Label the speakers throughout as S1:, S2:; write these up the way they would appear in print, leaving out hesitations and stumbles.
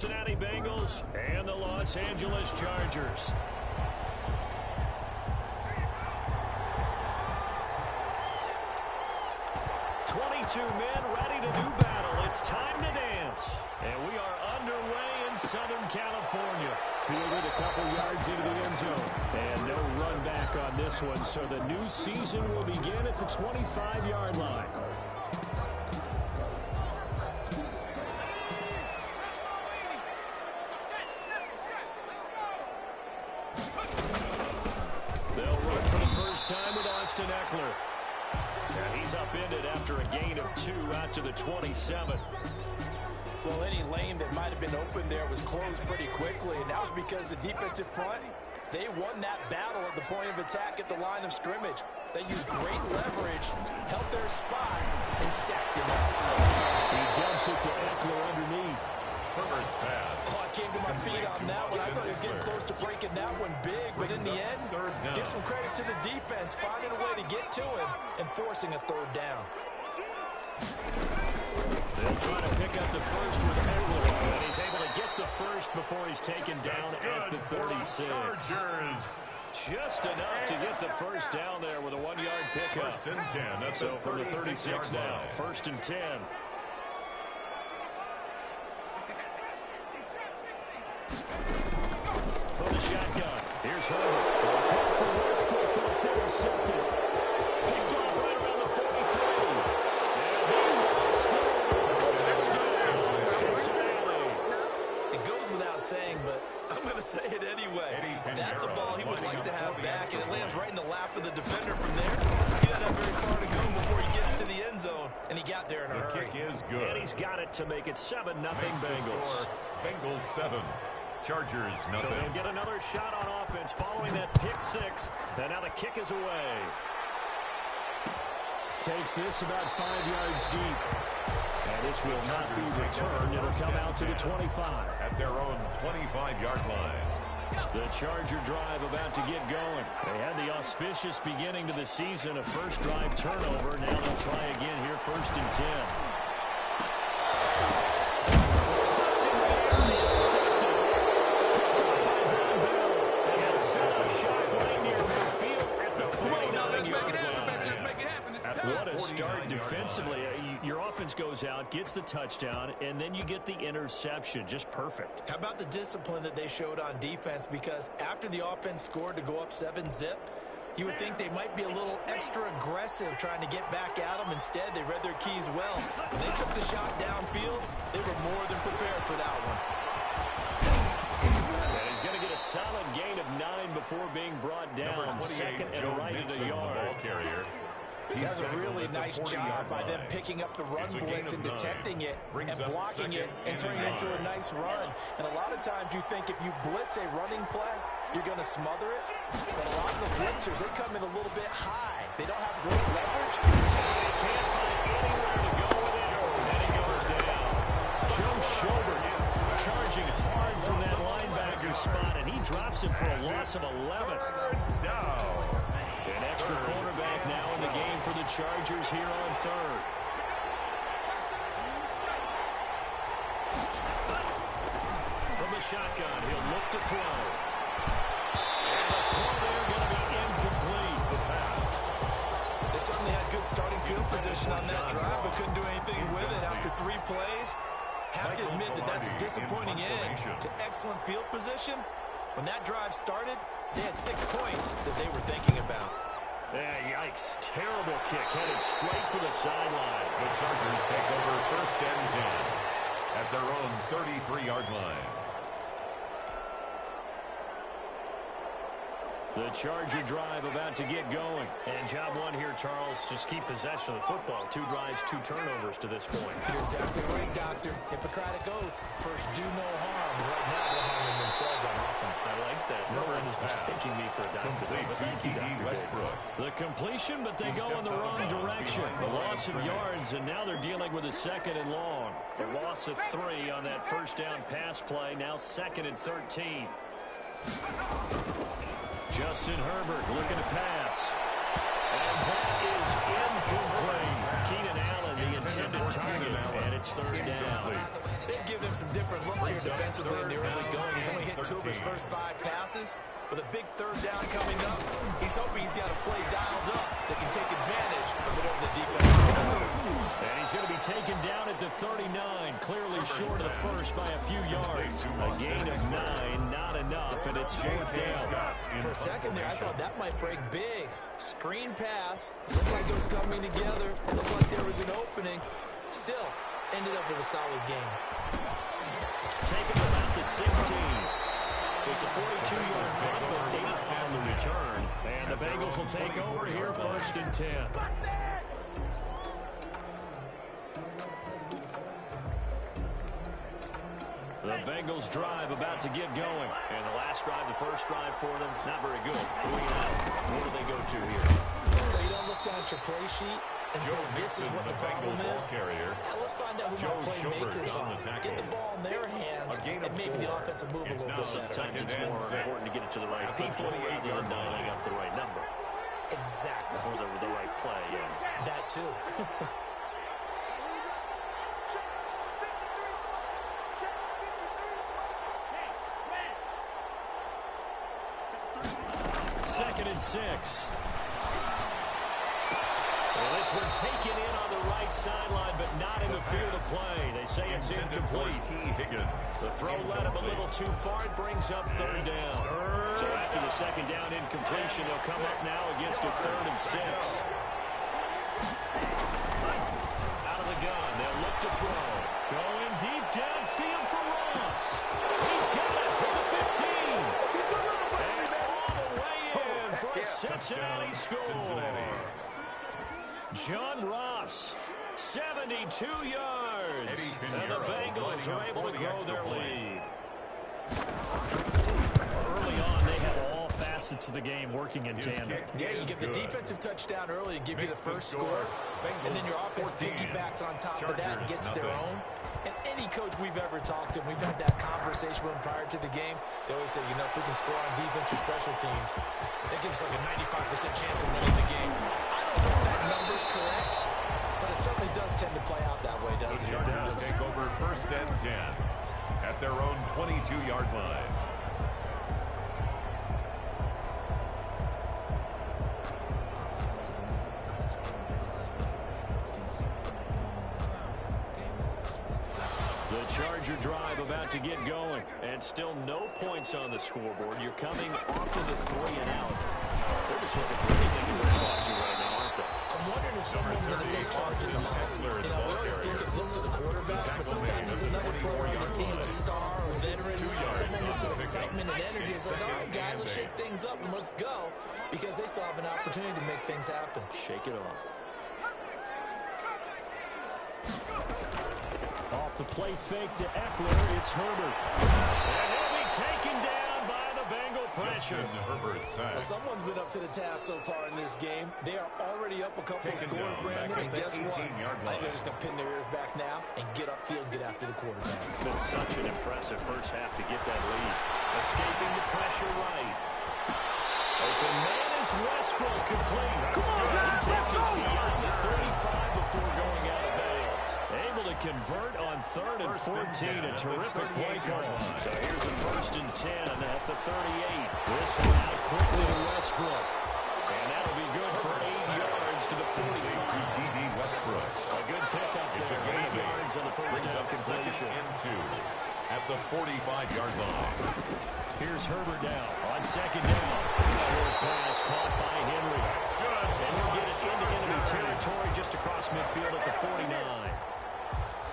S1: Cincinnati Bengals and the Los Angeles Chargers. Men ready to do battle. It's time to dance. And we are underway in Southern California. Fielded a couple yards into the end zone. And no run back on this one, so the new season will begin at the 25-yard line. They'll run for the first time with Austin Eckler. And he's upended after a gain of 2 out to the 27.
S2: Well, any lane that might have been open there was closed pretty quickly, and that was because the defensive front, they won that battle at the point of attack at the line of scrimmage. They used great leverage, held their spot, and stacked him up.
S1: He dumps it to Eckler underneath.
S3: Herbert's pass.
S2: Oh, I came to my feet on that one. I thought he was getting close to breaking that one big, but in the end, give some credit to the defense, finding a way to get to him and forcing a third down.
S1: They'll try to pick up the first with Eckler, and he's able to get the first before he's taken down at the 36. Just enough to get the first down there with a 1-yard pickup.
S3: First and 10.
S1: So from the 36 now, first and 10. For the shotgun, here's Herbert. It's intercepted. Picked off right around the 43. And he will score. Touchdown, Cincinnati.
S2: It goes without saying, but I'm going to say it anyway. That's a ball he would like to have back, and it lands right in the lap of the defender from there. He doesn't have very far to go before he gets to the end zone, and he got there in a hurry.
S3: The kick is good.
S1: And he's got it to make it 7-0 Bengals.
S3: Bengals 7. Chargers nothing.
S1: So they'll get another shot on offense following that pick 6. And now the kick is away. Takes this about 5 yards deep. And this will not be returned. It'll come out to the 25.
S3: At their own 25-yard line.
S1: The Charger drive about to get going. They had the auspicious beginning to the season, a first drive turnover. Now they'll try again here, first and 10. What a start defensively. Your offense goes out, gets the touchdown, and then you get the interception. Just perfect.
S2: How about the discipline that they showed on defense? Because after the offense scored to go up 7-zip, you would think they might be a little extra aggressive trying to get back at them. Instead, they read their keys well. When they took the shot downfield, they were more than prepared for that one.
S1: And he's going to get a solid gain of 9 before being brought down. Second and right at the yard.
S2: That's a really nice job by them picking up the run blitz and detecting it and blocking it and turning it into a nice run. And a lot of times you think if you blitz a running play, you're going to smother it. But a lot of the blitzers, they come in a little bit high. They don't have great leverage.
S1: They can't find anywhere to go with it. And he goes down. Joe Schobert charging hard from that linebacker spot, and he drops him for a loss of 11. An extra cornerback now in the game for the Chargers here on third. From the shotgun, he'll look to throw. And the throw there going to be incomplete. The pass.
S2: They certainly had good starting field position on that drive, but couldn't do anything with it after 3 plays. Have to admit that that's a disappointing end to excellent field position. When that drive started, they had 6 points that they were thinking about.
S1: Yeah, yikes. Terrible kick headed straight for the sideline.
S3: The Chargers take over first and 10 at their own 33-yard line.
S1: The Charger drive about to get going. And job one here, Charles, just keep possession of the football. 2 drives, 2 turnovers to this point.
S2: You're exactly right, Doctor. Hippocratic oath. First, do no harm. Right now, they're harming themselves on offense.
S1: I like that. No one is mistaking me for a doctor. The completion, but they go in the wrong direction. The loss of yards, and now they're dealing with a second and long. The loss of 3 on that first down pass play. Now second and 13. Justin Herbert looking to pass. And that is incomplete. Keenan Allen, the intended target. And it's it's third down.
S2: They've given him some different looks here defensively in the early going. He's only hit 2 of his first 5 passes. With a big third down coming up, he's hoping he's got a play dialed up that can take advantage of whatever the defense is.
S1: And he's going to be taken down at the 39, clearly short of the first by a few yards. A gain of 9, not enough, and it's fourth down.
S2: For a second there, I thought that might break big. Screen pass, looked like it was coming together, looked like there was an opening. Still, ended up with a solid game.
S1: Taken about the 16. It's a 42-yard punt, but 8 on the return. And the Bengals will take over here, first and 10. The Bengals drive about to get going. And the last drive, the first drive for them, not very good. 3 out. What do they go to here?
S2: Well, you don't look down at your play sheet and say this is what the problem is. Let's find out who my playmakers are. Get the ball in their hands, and maybe the offensive move a little bit better.
S1: Sometimes it's more important to get it to the right people rather than dialing up the right number.
S2: Exactly.
S1: Or the right play, yeah.
S2: That too.
S1: Second and 6. Well, this one taken in on the right sideline, but not in the field of play. They say it's incomplete. The throw led him a little too far. It brings up third down. So after the second down incompletion, they'll come up now against a 3rd and 6. Out of the gun, they'll look to throw. Going deep downfield for Ross. He's got it at the 15. And all the way in for a Cincinnati score. John Ross, 72 yards. And the Bengals are able to grow their lead. Early on, they have all facets of the game working in tandem.
S2: Yeah, you get the defensive touchdown early to give you the first score, and then your offense piggybacks on top of that and gets their own. And any coach we've ever talked to, we've had that conversation with them prior to the game, they always say, you know, if we can score on defense or special teams, that gives us like a 95% chance of winning the game. I don't know if that number's correct, but it certainly does tend to play out that way, doesn't it?
S3: The Chargers take over first and 10 at their own 22-yard line.
S1: The Charger drive about to get going, and still no points on the scoreboard. You're coming off of the 3 and out. They're just looking for anything to watch right now, aren't they?
S2: I'm wondering if someone's going to take charge in the huddle. You know, we always look to the quarterback, but sometimes there's another player on the team, a star, a veteran, someone with some excitement and energy. It's like, all right, guys, let's shake things up and let's go, because they still have an opportunity to make things happen.
S1: Shake it off. Off the play fake to Eckler, it's Herbert. And he'll be taken down by the Bengal pressure.
S2: Well, someone's been up to the task so far in this game. They are already up a couple of scores, Brandon, and guess what? I think they're just going to pin their ears back now and get upfield and get after the quarterback.
S1: Been such an impressive first half to get that lead. Escaping the pressure right. Open man is Westbrook, complete. Come on, guys, he takes us beyond the 35 before going out of bounds. Able to convert on 3rd and 14, a terrific play call. So here's a first and 10 at the 38. This one out quickly to Westbrook. And that'll be good for 8 yards to the 45.
S3: D.B. Westbrook.
S1: A good pickup there, 8 yards on the first down completion.
S3: At the 45-yard line.
S1: Here's Herbert now on second down. Short pass caught by Henry. That's good. And he'll get it into enemy territory just across midfield at the 49.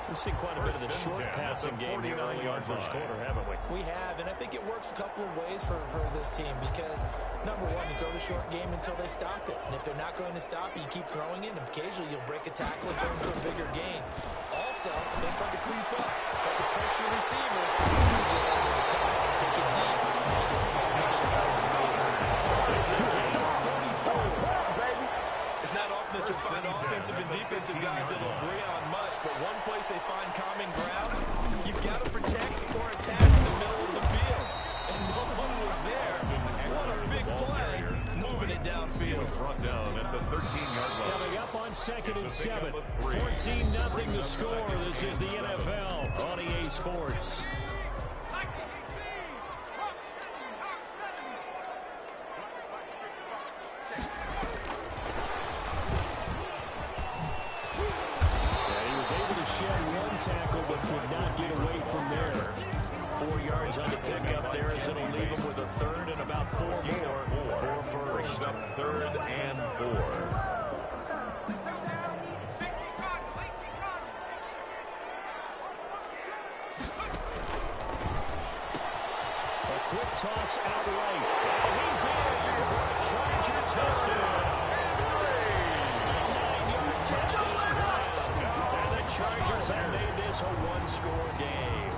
S1: We've seen quite a bit of the short passing game here early on first quarter, haven't we?
S2: We have, and I think it works a couple of ways for this team because, number one, you throw the short game until they stop it. And if they're not going to stop it, you keep throwing it, and occasionally you'll break a tackle and turn into a bigger gain. Also, they'll start to creep up, start to pressure receivers, get over the top, take it deep, and then get some big shots downfield. It's not often that you'll find offensive and defensive guys that'll agree on much, but one place they find common ground, you've got to protect or attack in the middle of the field. And no one was there. What a big play, moving it downfield.
S3: Brought down at the 13-yard line.
S1: Coming up on second 2nd and 7. 14-0 the score. This is the NFL on EA Sports. Tackle, but could not get away from there. 4 yards on the pickup there as it'll leave him with a third and about 4 more for first.
S3: Up 3rd and 4.
S1: A quick toss out right. And he's in for a Charger touchdown. A 9-yard touchdown. Chargers have made this a one-score game.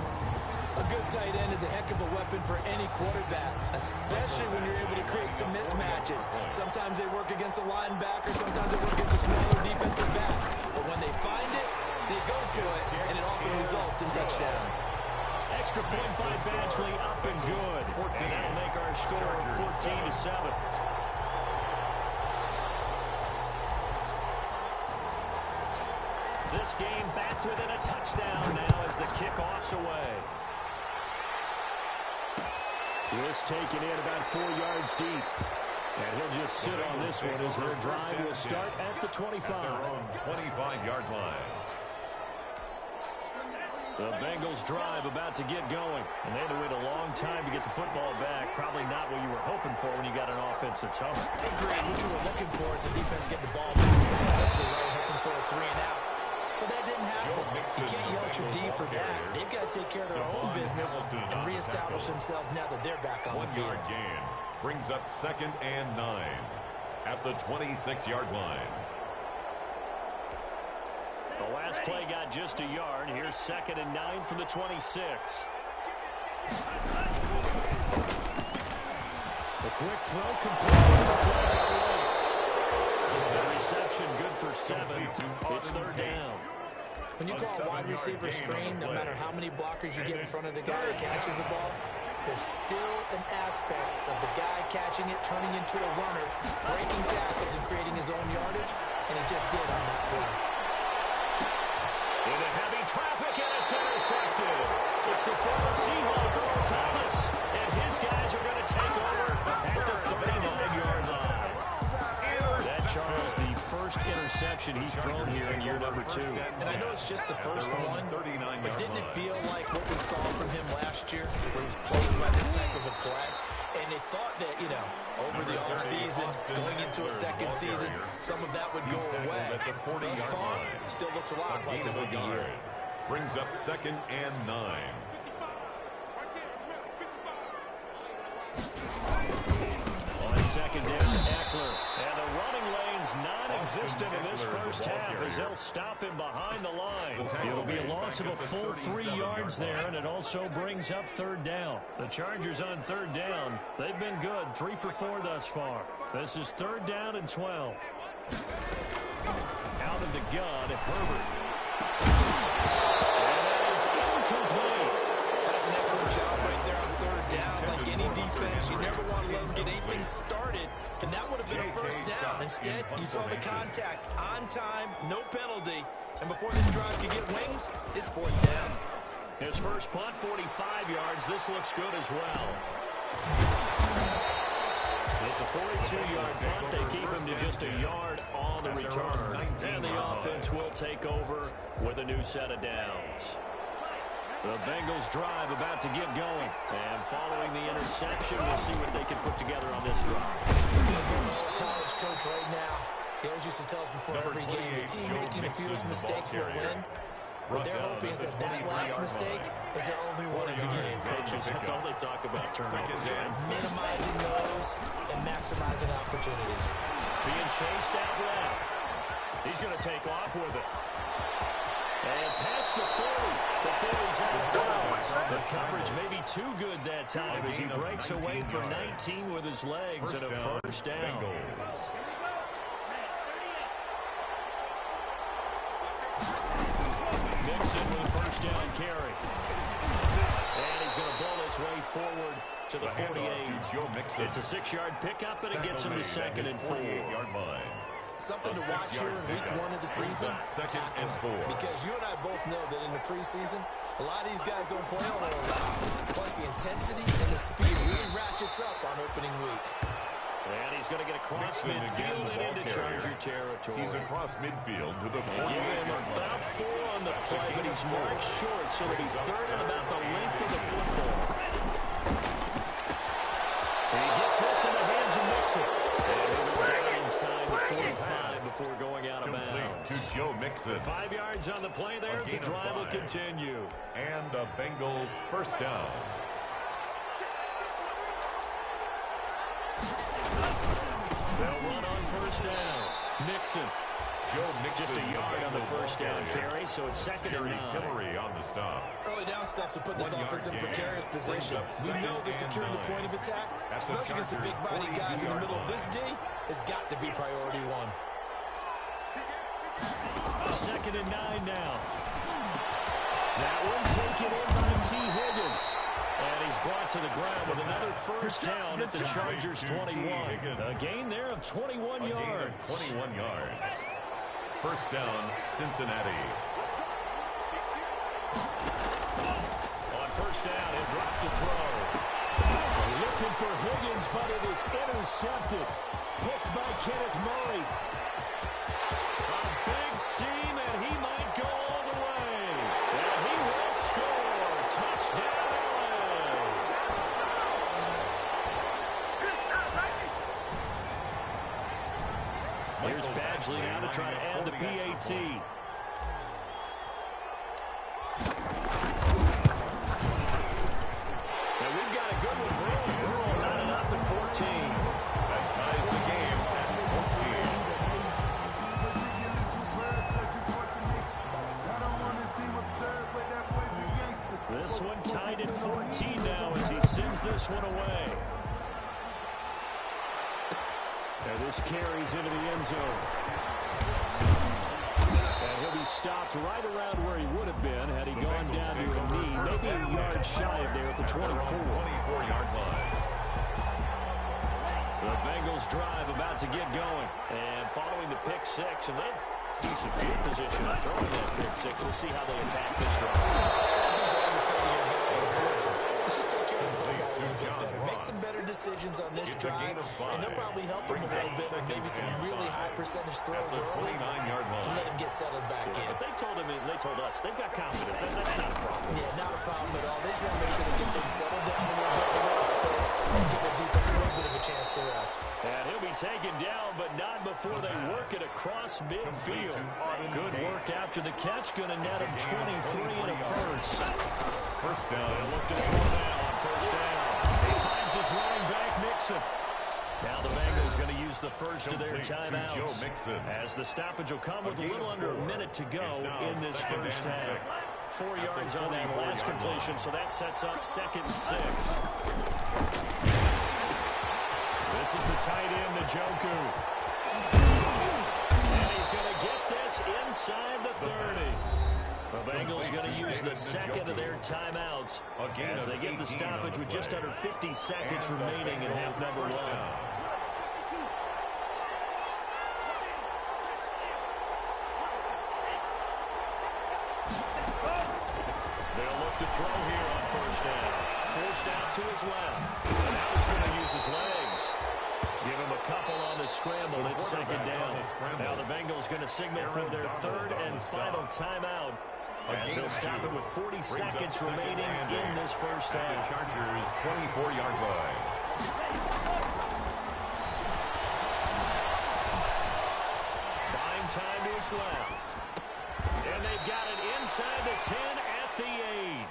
S2: A good tight end is a heck of a weapon for any quarterback, especially when you're able to create some mismatches. Sometimes they work against a linebacker, sometimes they work against a smaller defensive back. But when they find it, they go to it, and it often results in touchdowns.
S1: Extra point by Badgley, up and good. And that'll make our score 14-7. This game back within a touchdown now as the kickoff's away. This taken in about 4 yards deep. And he'll just sit on this one as their drive will start at the 25.
S3: Their own 25-yard line.
S1: The Bengals drive about to get going. And they had to wait a long time to get the football back. Probably not what you were hoping for when you got an offense that's home.
S2: Agreed. What you were looking for is the defense getting the ball back. Hopefully, right, hoping for a 3 and out. So that didn't happen. You can't yell at your D for that. They've got to take care of their own business and reestablish themselves now that they're back on the field.
S3: 1-yard gain brings up 2nd and 9 at the 26-yard line.
S1: The last play got just a yard. Here's 2nd and 9 from the 26. The quick throw complete. The reception good for 7. It's 3rd down.
S2: When you call a wide receiver screen, no matter how many blockers you get in front of the guy that catches the ball, there's still an aspect of the guy catching it, turning into a runner, breaking tackles and creating his own yardage, and he just did on that play.
S1: Into heavy traffic, and it's intercepted. It's the former Seahawk, Earl Thomas, and his guys are going to take over at the 39-yard line. That, Charles, the first interception he's thrown here in year number 2.
S2: And I know it's just the first one, but didn't it feel like what we saw from him last year, where he was playing by this type of a play? And they thought that, you know, over the offseason, going into a second season, some of that would go away. Thus far, still looks a lot like a rookie year.
S3: Brings up 2nd and 9.
S1: On 2nd down, Eckler. And the running lane's non-existent in this first half as they'll stop him behind the line. It'll be a loss of a full 3 yards there, and it also brings up 3rd down. The Chargers on 3rd down. They've been good, 3 for 4 thus far. This is 3rd down and 12. Out of the gun, Herbert. And that is incomplete.
S2: That's an excellent job right there on 3rd down. Like any defense, you never want to let them get anything started, and that would have been a first down. Instead, you saw the contact on time, no penalty, and before this drive could get wings, it's 4th down.
S1: His first punt, 45 yards. This looks good as well. It's a 42-yard punt. They keep him to just a yard on the return. And the offense will take over with a new set of downs. The Bengals drive about to get going. And following the interception, we'll see what they can put together on this drive.
S2: College coach right now. He always used to tell us before every game, the team making the fewest mistakes will win. What they're hoping is that last mistake is their only one of the game.
S1: Coaches, that's all they talk about, turnovers.
S2: Minimizing those and maximizing opportunities.
S1: Being chased out left. He's going to take off with it. And past the 40. The 40's out of bounds. The coverage may be too good that time as he breaks away for 19 with his legs and a first down. Mixon with a first down carry. And he's going to bowl his way forward to the 48. It's a 6-yard pickup, and it gets him to 2nd and 4.
S2: Something to watch here in week 1 of the season, tackling. Because you and I both know that in the preseason, a lot of these guys don't play on their own. Plus, the intensity and the speed really ratchets up on opening week.
S1: And he's going to get across midfield and into Charger territory.
S3: He's across midfield to the 48.
S1: Give him about 4 on the play, but he's marked short, so it'll be third and about the length of the football. And he gets this in the hands of Mixon. And he'll go down inside the 45 before going out of bounds.
S3: To Joe Mixon.
S1: 5 yards on the play there as the drive will continue.
S3: And a Bengal first down.
S1: They'll run on first down. Mixon.
S3: Joe Mixon.
S1: Just a yard on the first down carry, so it's second and 9.
S3: Tillery on the stop.
S2: Early down stuff to put this offense in precarious position. We know that securing the point of attack, especially against the big body guys in the middle of this D, has got to be priority 1.
S1: Second and 9 now. That one taken in by T. Higgins. And he's brought to the ground with another first down at the Chargers 21. A gain there of 21 yards.
S3: 21 yards. First down, Cincinnati.
S1: On first down, he'll drop to throw. Looking for Higgins, but it is intercepted. Picked by Kenneth Murray. A big seam, and he might go all the way. And he will score. Touchdown, LA. Here's Badgley now to try to add the PAT. And we've got a good one rolling. Burrow lining up at 14.
S3: That ties the game at 14.
S1: This one tied at 14 now as he sends this one away. And this carries into the end zone. And he'll be stopped right around where he would have been had he gone down to a knee, maybe a yard shy of there at the 24.
S3: 24-yard line.
S1: The Bengals drive about to get going. And following the pick six, and they decent field position on throwing that pick six. We'll see how they attack this drive.
S2: Let's just take care of the football a little bit better. Make some better decisions on this drive, and they'll probably help him a little bit with maybe some really high percentage throws early to let him get settled back in.
S1: But they told us they've got confidence. That's not a problem.
S2: Yeah, not a problem at all. They just want to make sure they get things settled down a little bit for their offense and give their defense a little bit of a chance to rest.
S1: And he'll be taken down, but not before they work it across midfield. Good work after the catch. Going to net him 23 and a first.
S3: First down.
S1: Look to throw now on first down. He finds his running back, Mixon. Now the Bengals going to use the first of their timeouts as the stoppage will come with a little under a minute to go in this first half. 4 yards on that last completion, so that sets up 2nd and 6. This is the tight end, Njoku. And he's going to get this inside the 30. The Bengals going to use the second of their timeouts as they get the stoppage with just under 50 seconds remaining in half number 1. They'll look to throw here on first down. Forced out to his left. And now he's going to use his legs. Give him a couple on the scramble. It's second down. Now the Bengals going to signal for their third and final timeout as they'll stop it with 40 seconds remaining in this first half.
S3: Chargers 24-yard line.
S1: Buying time to his left. And they've got it inside the 10 at the 8.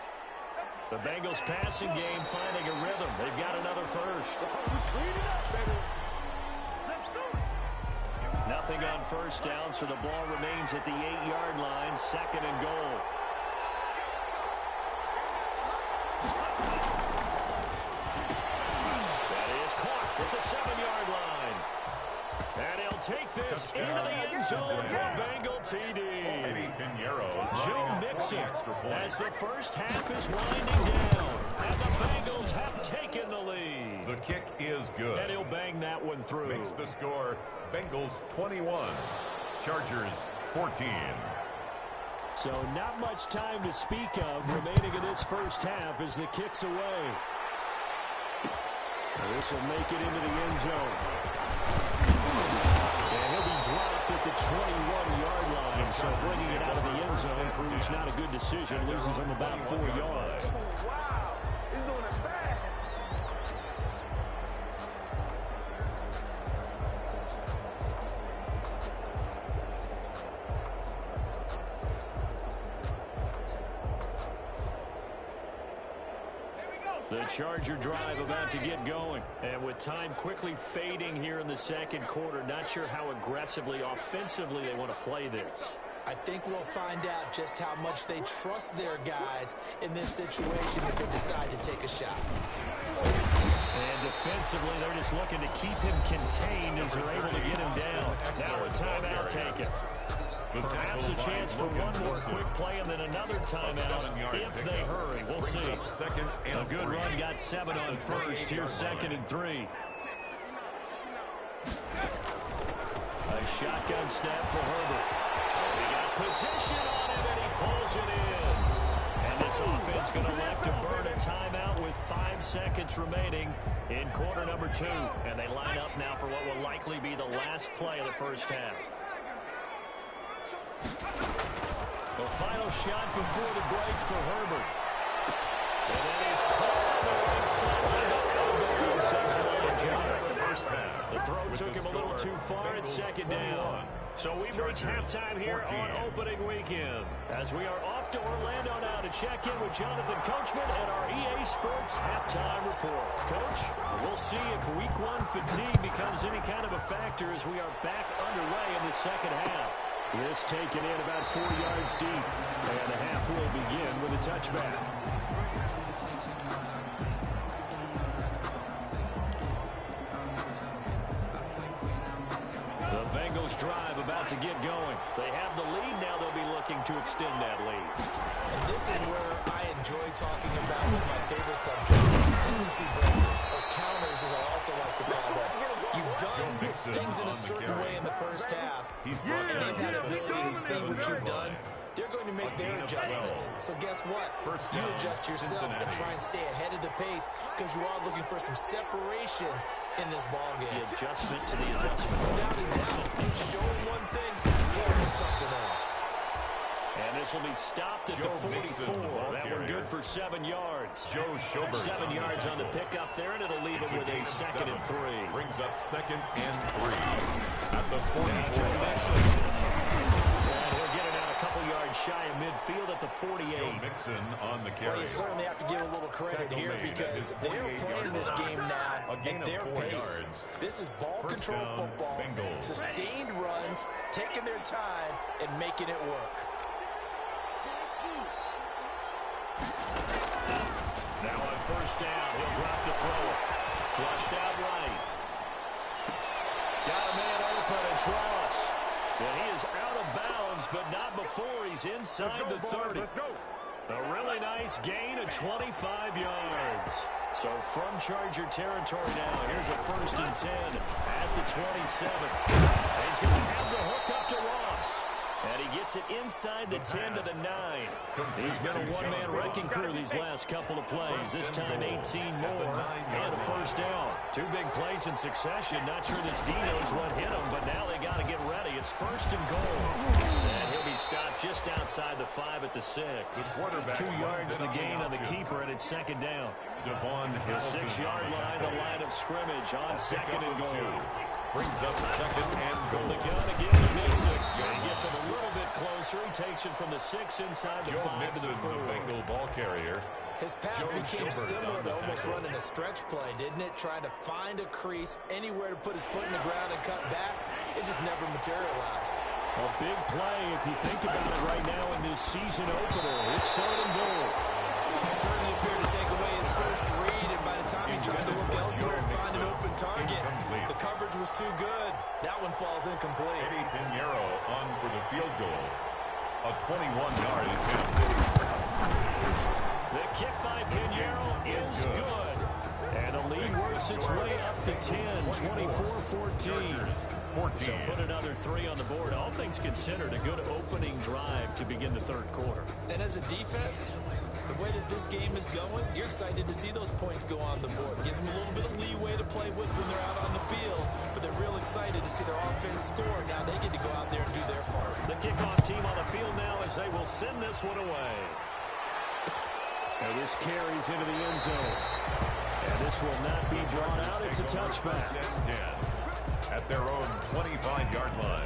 S1: The Bengals passing game finding a rhythm. They've got another first. Nothing on first down, so the ball remains at the 8-yard line, second and goal. That is caught at the 7-yard line. And he'll take this into the end zone for a Bengal TD. Joe Mixon as the first half is winding down. And the Bengals have taken the lead.
S3: The kick is good.
S1: And he'll bang that one through.
S3: Makes the score Bengals 21, Chargers 14.
S1: So not much time to speak of remaining in this first half as the kick's away. This will make it into the end zone. And he'll be dropped at the 21-yard line. So bringing it out of the end zone proves not a good decision. Loses him about 4 yards.
S4: Wow, he's doing it bad.
S1: The Charger drive about to get going. And with time quickly fading here in the second quarter, not sure how aggressively, offensively they want to play this.
S2: I think we'll find out just how much they trust their guys in this situation if they decide to take a shot.
S1: And defensively, they're just looking to keep him contained as they're able to get him down. Now a timeout taken. Perhaps a chance for one more quick play and then another timeout if they hurry. We'll see. A good run got 7 on first. Here's 2nd and 3. A shotgun snap for Herbert. He got position on him and he pulls it in. And this offense going to elect to burn a timeout with 5 seconds remaining in quarter number 2. And they line up now for what will likely be the last play of the first half. The final shot before the break for Herbert. And that is caught on the right sideline. Elbow, says the line judge. The throw took him a little too far. It's 2nd down. So we've reached halftime here on opening weekend. As we are off to Orlando now to check in with Jonathan Coachman and our EA Sports halftime report. Coach, we'll see if week 1 fatigue becomes any kind of a factor as we are back underway in the second half. This taken in about 4 yards deep. And the half will begin with a touchback. The Bengals drive about to get going. They have the lead. Now they'll be looking to extend that lead.
S2: And this is where I enjoy talking about one of my favorite subjects, tendency breakers, or counters as I also like to call them. You've done things in a certain way in the first half, and they've had the ability to see what you've done. They're going to make their adjustments. So guess what? You adjust yourself and try and stay ahead of the pace because you are looking for some separation in this ball game.
S1: The adjustment to the adjustment.
S2: Without a doubt, showing one thing, hearing something else.
S1: And this will be stopped at the 44. That one good for 7 yards. 7 yards on the pickup there, and it'll leave it with a 2nd and 3.
S3: Brings up 2nd and 3 at the 44.
S1: And he'll get it out a couple yards shy of midfield at the 48.
S3: Joe Mixon on the carry.
S2: Well, you certainly have to give a little credit here because they're playing this game now at their pace. This is ball control football, sustained runs, taking their time, and making it work.
S1: Now on first down, he'll drop the throw. Flushed out right. Got a man open, it's Ross. And he is out of bounds, but not before he's inside the 30. A really nice gain of 25 yards. So from Charger territory now, here's a 1st and 10 at the 27. He's going to have the hook up to Ross. And he gets it inside the 10 to the 9. He's been a one-man wrecking crew these last couple of plays. This time 18 more and a 1st down. 2 big plays in succession. Not sure this D knows what hit him, but now they got to get ready. It's 1st and goal. And he'll be stopped just outside the 5 at the 6. 2 yards the gain on the keeper, and it's 2nd down. The 6-yard line, the line of scrimmage on 2nd and goal.
S3: Brings up 2nd and
S1: From
S3: goal.
S1: the gun again to Mixon. He gets him a little bit closer. He takes it from the 6 inside the 5 to the 4.
S3: The Bengal ball carrier.
S2: His path became similar to almost running a stretch play, didn't it? Trying to find a crease, anywhere to put his foot in the ground and cut back. It just never materialized.
S1: A big play if you think about it right now in this season opener. It's 3rd and goal.
S2: Certainly appeared to take away his first read, and by the time he tried to look elsewhere and find an open target, the coverage was too good. That one falls incomplete.
S3: Eddie Pinheiro on for the field goal. A 21-yard attempt.
S1: The kick by Pinheiro is good. And a lead worth close. It's way up to 10, 24-14. So put another 3 on the board. All things considered, a good opening drive to begin the third quarter.
S2: And as a defense, the way that this game is going, you're excited to see those points go on the board. Gives them a little bit of leeway to play with when they're out on the field, but they're real excited to see their offense score. Now they get to go out there and do their part.
S1: The kickoff team on the field now as they will send this one away. And this carries into the end zone. And this will not be drawn out. It's a touchback.
S3: At their own 25-yard line.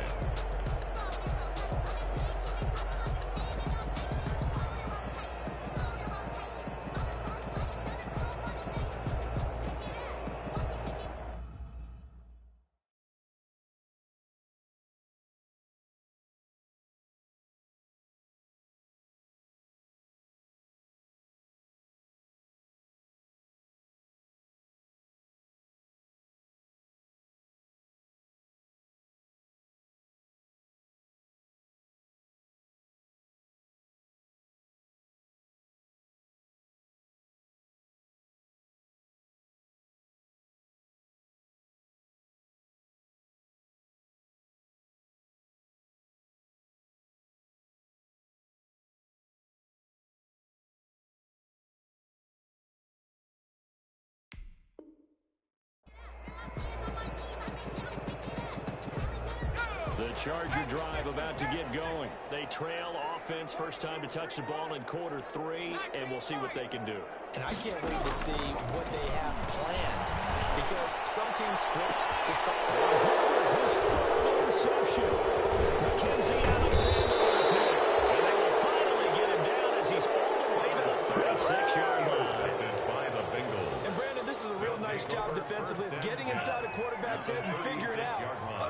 S1: The Charger drive about to get going. They trail offense, first time to touch the ball in quarter 3, and we'll see what they can do.
S2: And I can't wait to see what they have planned, because some teams script to start.
S1: His third interception. Mackenzie Alexander with a pick. And they will finally get him down as he's all the way to the 36-yard line.
S3: By the Bengals.
S2: And Brandon, this is a real nice job defensively of getting inside a quarterback's head and figuring out,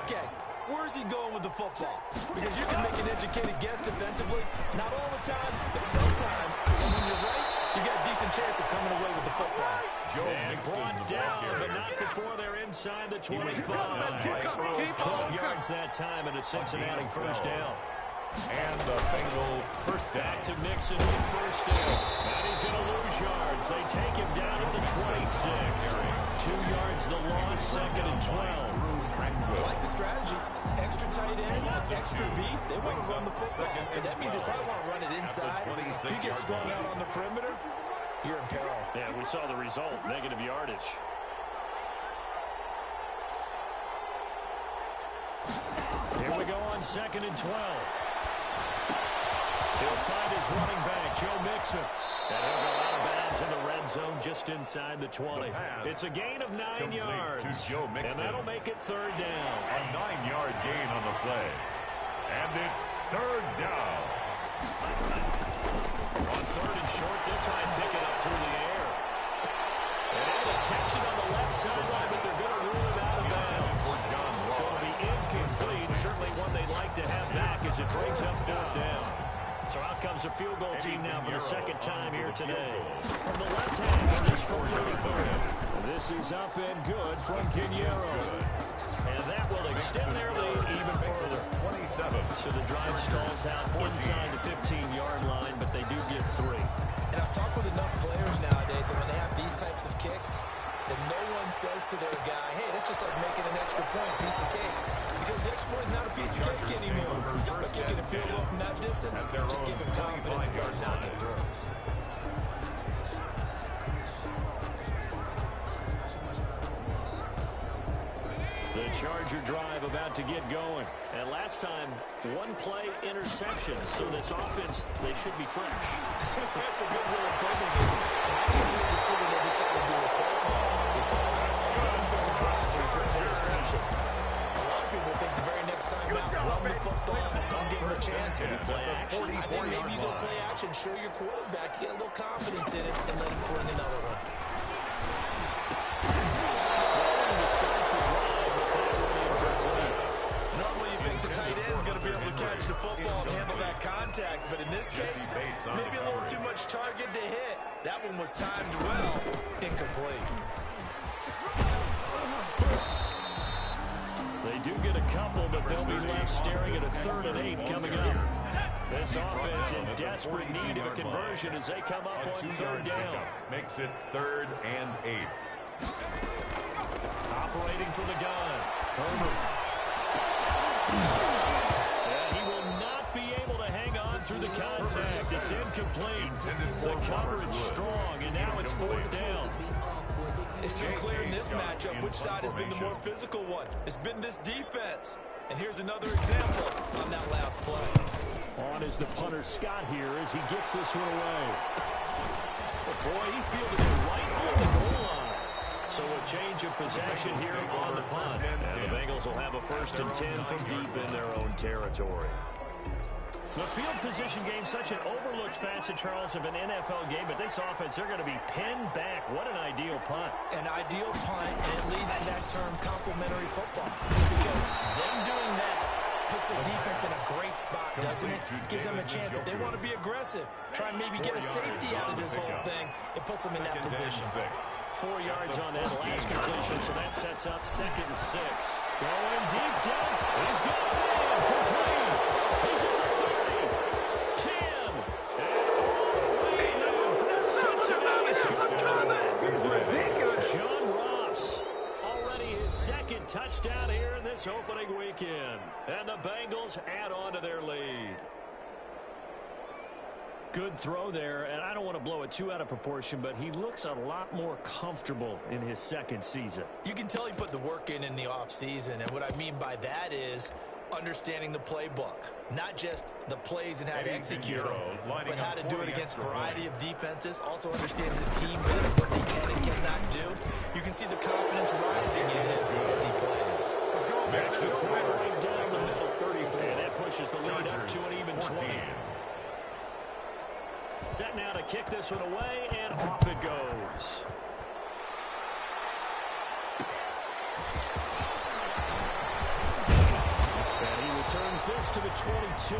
S2: okay, where's he going with the football? Because you can make an educated guess defensively. Not all the time, but sometimes. And when you're right, you got a decent chance of coming away with the football.
S1: And brought down, but not before they're inside the 25. 12 yards that time, and a Cincinnati first down.
S3: And the Bengals first down.
S1: Back to Mixon with first down. And he's going to lose yards. They take him down at the 26. 2 yards the loss, second and 12.
S2: I like the strategy. Extra tight ends, extra beef. They want to run the football. But that means they probably want to run it inside. If you get strung out on the perimeter, you're in peril.
S1: Yeah, we saw the result, negative yardage. Here we go on second and 12. He'll find his running back, Joe Mixon. And he'll go out of bounds in the red zone just inside the 20. It's a gain of 9 yards. And that'll make it third down.
S3: A 9-yard gain on the play. And it's third down.
S1: On third and short, they'll try and pick it up through the air. And able to catch it on the left sideline, but they're going to rule it out of bounds. So it'll be incomplete. Certainly one they'd like to have back as it brings up fourth down. So out comes a field goal team now for the second time here today. From the left hand, this from 35. This is up and good from Pinheiro. And that will extend their lead even further.
S3: 27.
S1: So the drive stalls out inside the 15-yard line, but they do get 3.
S2: And I've talked with enough players nowadays, and when they have these types of kicks, that no one says to their guy, hey, that's just like making an extra point, piece of cake. Because the extra point is not a piece of cake anymore. But kicking a field goal from that distance, just give him confidence and go knock it through.
S1: The Charger drive about to get going. And last time, one play interception. So this offense, they should be fresh.
S2: That's a good way of putting it. And I can't wait to see when they decide to do a play call. Because one play drive and throw an interception. A lot of people think the very next time out, run the football, don't give them a chance.
S1: Play action.
S2: I think maybe you go play action, show your quarterback, you get a little confidence in it, and let him fling another one.
S1: Throwing to start the drive, but that went incomplete.
S2: Normally you think the tight end's going to be able to catch the football and handle that contact, but in this case, maybe a little too much target to hit. That one was timed well, incomplete.
S1: They do get a couple, but they'll be left staring at a 3rd and 8 coming up. This offense in desperate need of a conversion as they come up on 3rd down.
S3: Makes it 3rd and 8.
S1: from the gun. Herbert. And he will not be able to hang on through the contact. It's incomplete. The coverage strong, and now it's fourth down.
S2: It's been clear in this matchup which side has been the more physical one. It's been this defense. And here's another example on that last play.
S1: On is the punter Scott here as he gets this one away. But boy, he fielded it right on the goal line. So a change of possession here on the punt. And the Bengals will have a 1st and 10 from deep in their own territory. The field position game, such an overlooked facet, Charles, of an NFL game, but this offense, they're going to be pinned back. What an ideal punt.
S2: An ideal punt, and it leads to that term complementary football. Because them doing that puts their defense in a great spot, doesn't it? Gives them a chance. If they want to be aggressive, try and maybe get a safety out of this whole thing, it puts them in that position.
S1: 4 yards on that last completion, so that sets up 2nd and 6. Going deep down. He's got it in. Complete. He's at the 30. 10. And all the way down for the Cincinnati score. John Ross. Already his 2nd touchdown here in this opening weekend. And the Bengals add on to their lead. Good throw there, and I don't want to blow it too out of proportion, but he looks a lot more comfortable in his 2nd season.
S2: You can tell he put the work in the offseason, and what I mean by that is understanding the playbook. Not just the plays and how to execute them, but how to do it against a variety of defenses. Also understands his team better, what they can and cannot do. You can see the confidence rising in him as he plays.
S1: Extra point right down the middle. And that pushes the lead up to an even 20. Set now to kick this one away, and off it goes. And he returns this to the 22.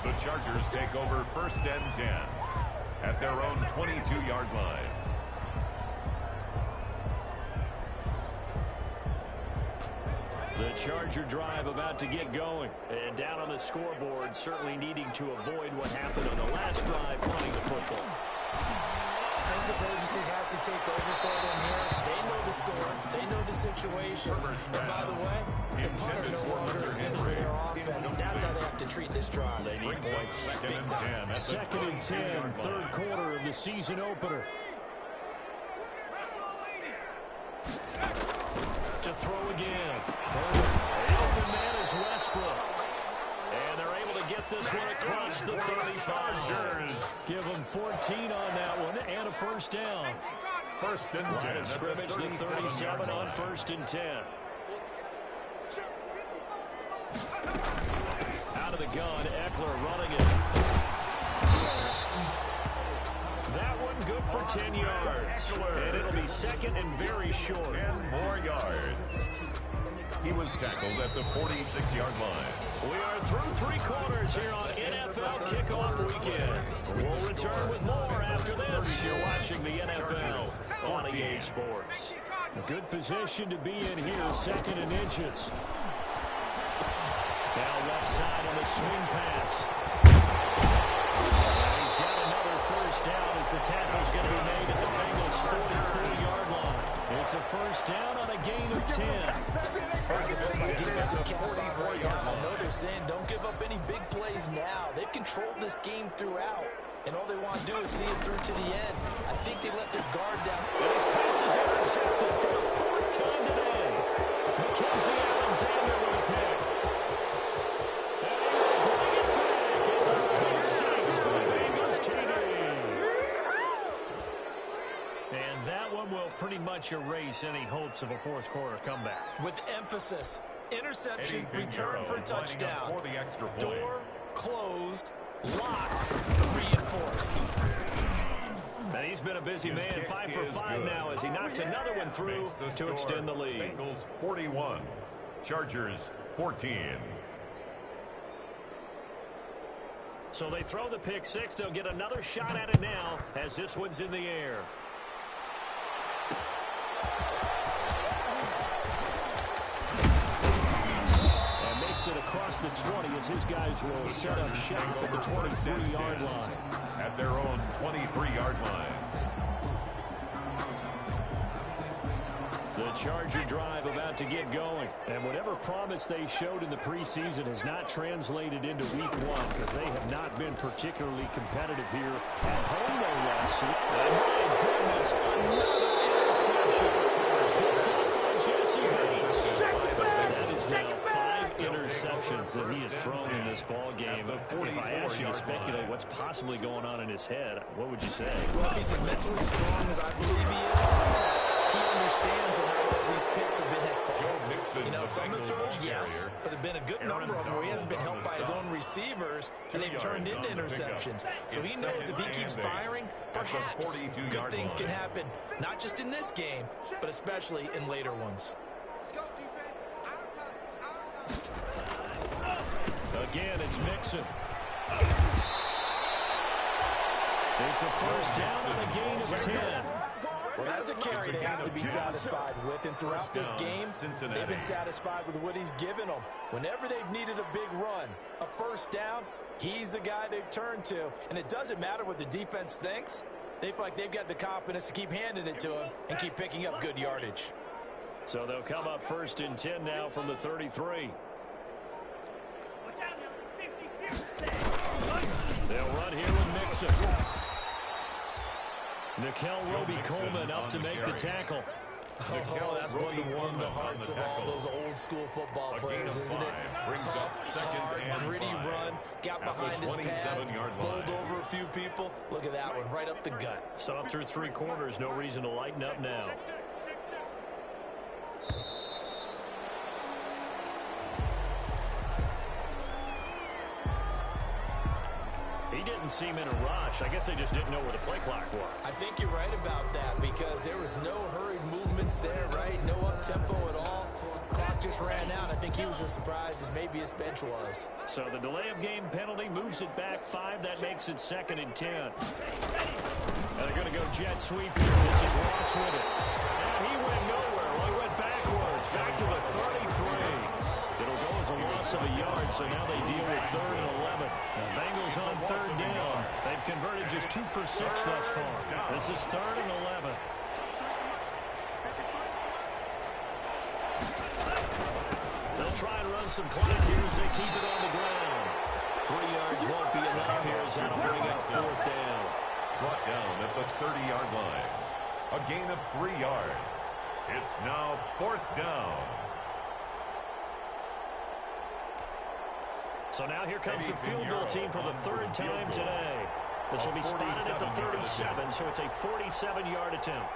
S3: The Chargers take over 1st and 10 at their own 22-yard line.
S1: The Charger drive about to get going. And down on the scoreboard, certainly needing to avoid what happened on the last drive, punting the football.
S2: Sense of urgency has to take over for them here. They know the score. They know the situation. And by the way, the punter no longer exists for their offense. And that's how they have to treat this drive.
S1: They need points. Big time. 2nd and 10, 3rd quarter of the season opener. To throw again. The open man is Westbrook. And they're able to get this one across the 35. Give them 14 on that one and a 1st down.
S3: 1st and 10.
S1: Line of scrimmage, the 37 on 1st and 10. Out of the gun, Eckler running it. That one good for 10 yards. And it'll be 2nd and very short.
S3: 10 more yards. He was tackled at the 46-yard line.
S1: We are through 3 quarters here on NFL Kickoff Weekend. We'll return with more after this. You're watching the NFL on EA Sports. Good position to be in here, 2nd and inches. Now left side on the swing pass. And he's got another 1st down as the tackle's going to be made at the Bengals' 44-yard line. It's a 1st down on a gain of 10.
S2: Defensive count. I know they're saying don't give up any big plays now. They've controlled this game throughout, and all they want to do is see it through to the end. I think they let their guard down.
S1: And his pass is intercepted for the 4th time today. Mackenzie Alexander with a pick. And he will bring it back. It's a pick 6 for the Bengals TD. And that one will pretty much erase any hopes of a 4th quarter comeback.
S2: With emphasis, interception, return for a touchdown. Door closed, locked, reinforced.
S1: And he's been a busy man, 5 for 5 now as he knocks another one through to extend the lead.
S3: Bengals 41, Chargers 14.
S1: So they throw the pick 6. They'll get another shot at it now as this one's in the air. It across the 20 as his guys will set up shop at the 23-yard line.
S3: At their own 23-yard line.
S1: The Charger drive about to get going. And whatever promise they showed in the preseason has not translated into week one because they have not been particularly competitive here at home, no less. And my goodness, another interception. Picked up by Jesse Bates. That is now 5 interceptions that he has thrown in this ball game. If I asked you to speculate what's possibly going on in his head, what would you say?
S2: Well, if he's as mentally strong as I believe he is, he understands that not all these picks have been his fault. You know, some of the throws, yes, but there have been a good number of them where he hasn't been helped by his own receivers, and they've turned into interceptions. So he knows if he keeps firing, perhaps good things can happen, not just in this game, but especially in later ones.
S4: Let's go, defense. Our time.
S1: Again, it's Mixon. It's a first down and a gain of 10.
S2: Well, that's a carry they have to be satisfied with, and throughout this game, they've been satisfied with what he's given them. Whenever they've needed a big run, a first down, he's the guy they've turned to, and it doesn't matter what the defense thinks. They feel like they've got the confidence to keep handing it to him and keep picking up good yardage.
S1: So they'll come up first and 10 now from the 33. They'll run here with Mixon. Nickel Roby-Coleman up to make the tackle.
S2: Oh, that's one to warm the hearts of all those old school football players, isn't it? Tough, hard, gritty run, got behind his pads, bowled over a few people. Look at that one, right up the gut.
S1: So up through 3 quarters, no reason to lighten up now. He didn't seem in a rush. I guess they just didn't know where the play clock was.
S2: I think you're right about that because there was no hurried movements there, right? No up-tempo at all. Clock just ran out. I think he was as surprised as maybe his bench was.
S1: So the delay of game penalty moves it back 5. That makes it 2nd and 10. And they're going to go jet sweep here. This is Ross with it. And he went nowhere. Well, he went backwards. Back to the 33. It'll go as a loss of a yard, so now they deal with 3rd and 11. The Bengals on 3rd down. They've converted just 2 for 6 thus far. This is 3rd and 11. They'll try and run some clock here as they keep it on the ground. 3 yards won't be enough here as that'll bring up 4th down.
S3: Brought down at the 30-yard line. A gain of 3 yards. It's now 4th down.
S1: So now here comes the field goal team for the 3rd time today. This will be spotted at the 37, so it's a 47-yard attempt.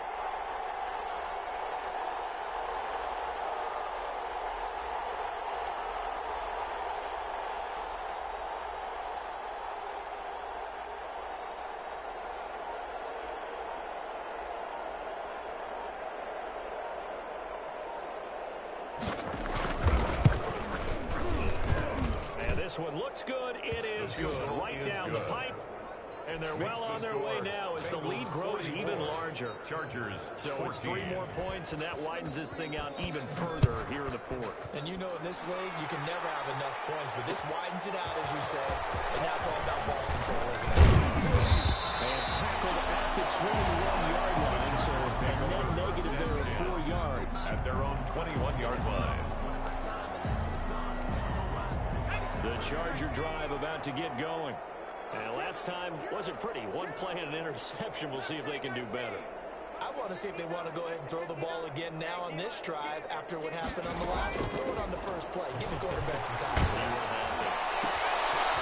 S1: This one looks good. It is good. Right down the pipe. And they're well on their way now as the lead grows even larger.
S3: Chargers.
S1: So it's 3 more points, and that widens this thing out even further here in the 4th.
S2: And you know in this league, you can never have enough points, but this widens it out, as you said. And now it's all about ball control, isn't it?
S1: And tackled at the 21-yard line, so a net negative there of 4 yards.
S3: At their own 21-yard line.
S1: The Charger drive about to get going. And last time wasn't pretty. 1 play and an interception. We'll see if they can do better.
S2: I want to see if they want to go ahead and throw the ball again now on this drive after what happened on the last one. Throw it on the first play. Give the quarterback some confidence.
S1: See what happens.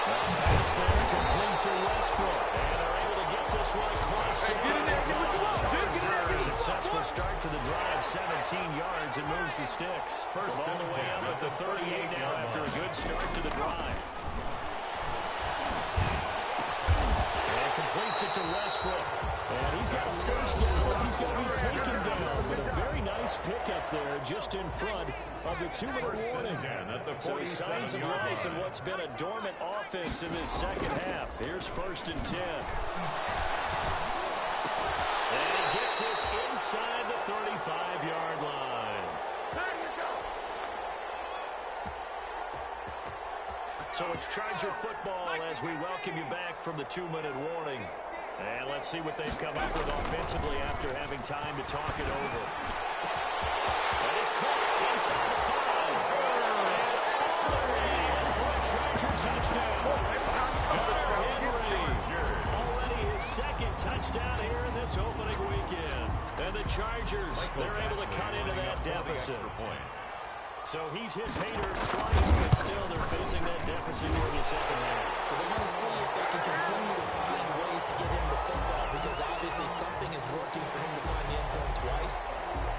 S1: Pass there complete to Westbrook. And they're able to get this one across.
S4: Hey, get in there. Get what you want, dude. Get in there. Get
S1: Successful start to the drive. 17 yards and moves the sticks. First all the way up at the 38 now after a good start to the drive. And completes it to Westbrook. And he's got a first down as he's going to be taken down. But a very nice pickup there just in front of the 2-minute warning. So signs of life in what's been a dormant offense in this second half. Here's 1st and 10. And he gets this inside the 35-yard line.
S4: There you go.
S1: So it's Charger football as we welcome you back from the 2-minute warning. And let's see what they've come up with offensively after having time to talk it over. trying to find. And all the way in for a Charger touchdown. Hunter Henry. Already his second touchdown here in this opening weekend. And the Chargers, they're able to cut into that deficit. So he's hit Pater twice, but still they're facing that deficit here in the second half.
S2: So they're going to see if they can continue to find ways to get him the football, because obviously something is working for him to find the end zone twice.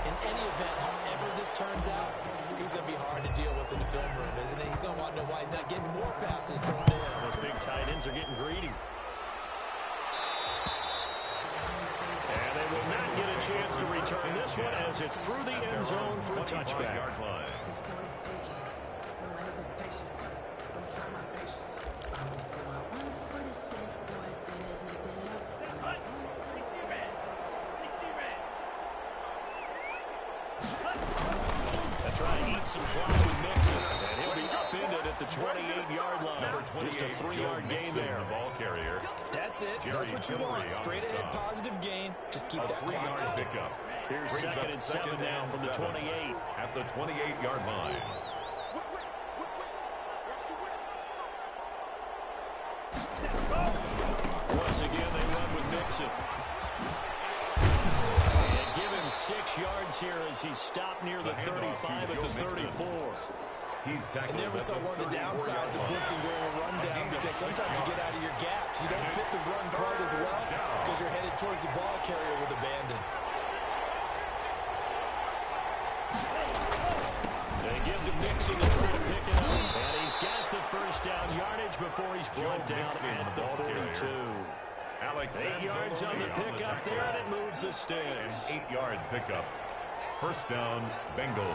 S2: In any event, however this turns out, he's going to be hard to deal with in the film room, isn't he? He's going to want to know why he's not getting more passes thrown to him.
S1: Those big tight ends are getting greedy. And they will not get a chance to return this one as it's through the end zone for a touchback. Try to eat some clock with Mixon, and he'll be upended at the 28-yard line. Just a 3-yard gain there.
S3: The ball carrier.
S2: That's it. That's what you want. Straight ahead, positive gain. Just keep that clock ticking.
S1: Here's second and 7 now from the 28.
S3: At the 28-yard line.
S1: Once again, they run with Mixon. 6 yards here as he stopped near the 35 at the 34.
S2: And there we saw one of the downsides of blitzing during a rundown, because sometimes you get out of your gaps. You don't fit the run quite as well because you're headed towards the ball carrier with abandon.
S1: They give to Mixon to try to pick it up. And he's got the first down yardage before he's brought down at the 42. 8 yards on the pickup there, and it moves the sticks.
S3: An 8-yard pickup. First down, Bengals.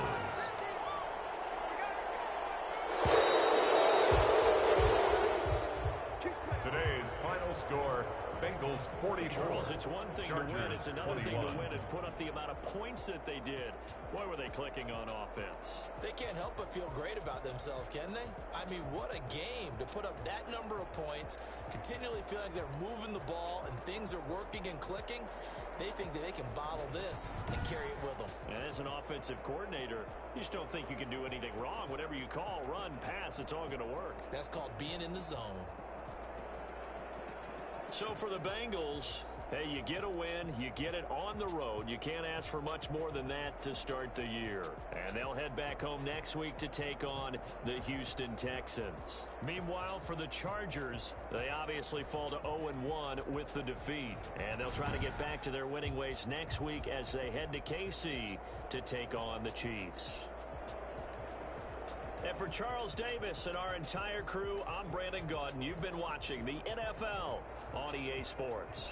S3: Today's final score, Bengals 44.
S1: Charles, it's one thing
S3: Chargers
S1: to win. It's another
S3: 21.
S1: thing to win and put up the amount of points that they did. Boy, were they clicking on offense.
S2: They can't help but feel great about themselves, can they? I mean, what a game to put up that number of points, continually feel like they're moving the ball and things are working and clicking. They think that they can bottle this and carry it with them.
S1: And as an offensive coordinator, you just don't think you can do anything wrong. Whatever you call, run, pass, it's all going to work.
S2: That's called being in the zone.
S1: So for the Bengals, hey, you get a win, you get it on the road. You can't ask for much more than that to start the year. And they'll head back home next week to take on the Houston Texans. Meanwhile, for the Chargers, they obviously fall to 0-1 with the defeat. And they'll try to get back to their winning ways next week as they head to KC to take on the Chiefs. And for Charles Davis and our entire crew, I'm Brandon Gaudin. You've been watching the NFL on EA Sports.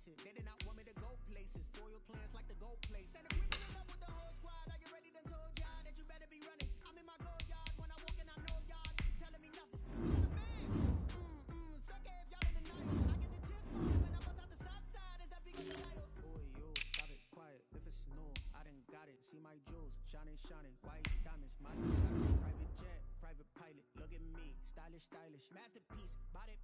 S5: complacent. They did not want me to go places. Foil plans like the gold place. And if we been in love with the whole squad, are you ready to told y'all that you better be running? I'm in my gold yard. When I walk in, I know y'all telling me nothing. I'm the man. Suck it if y'all in denial. I get the chip on when I bust out the south side. Is that big of a dial? Oh, yo, stop it, quiet. If it's no, I done got it. See my jewels, shining, white diamonds, my Cyrus, private jet, private pilot. Look at me, stylish, masterpiece, body,